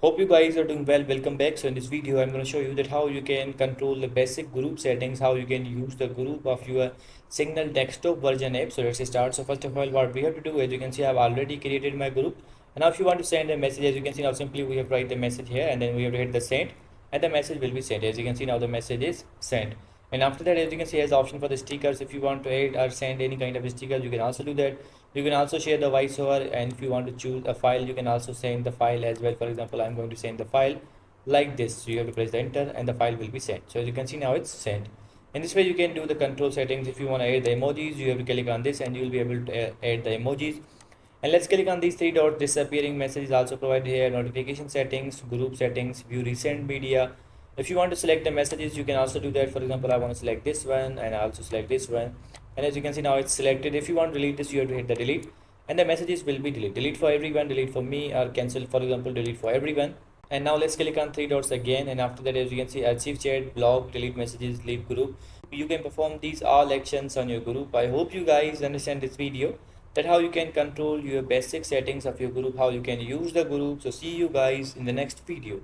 Hope you guys are doing well. Welcome back. So in this video, I'm going to show you that how you can control the basic group settings, how you can use the group of your Signal desktop version app. So let's start. So first of all, what we have to do, as you can see, I've already created my group. And now if you want to send a message, as you can see now, simply we have to write the message here and then we have to hit the send and the message will be sent. As you can see now, the message is sent. And after that, as you can see, has the option for the stickers. If you want to add or send any kind of stickers, you can also do that. You can also share the voiceover, and if you want to choose a file, you can also send the file as well. For example, I'm going to send the file like this. So you have to press the enter and the file will be sent. So as you can see now, it's sent. In this way, you can do the control settings. If you want to add the emojis, you have to click on this and you will be able to add the emojis. And let's click on these three dots. Disappearing message is also provided here. Notification settings, group settings, view recent media. If you want to select the messages, you can also do that. For example, I want to select this one and I also select this one. And as you can see now, it's selected. If you want to delete this, you have to hit the delete and the messages will be deleted. Delete for everyone, delete for me, or cancel, for example, delete for everyone. And now let's click on three dots again, and after that, as you can see, archive chat, block, delete messages, leave group. You can perform these all actions on your group. I hope you guys understand this video, that how you can control your basic settings of your group, how you can use the group. So see you guys in the next video.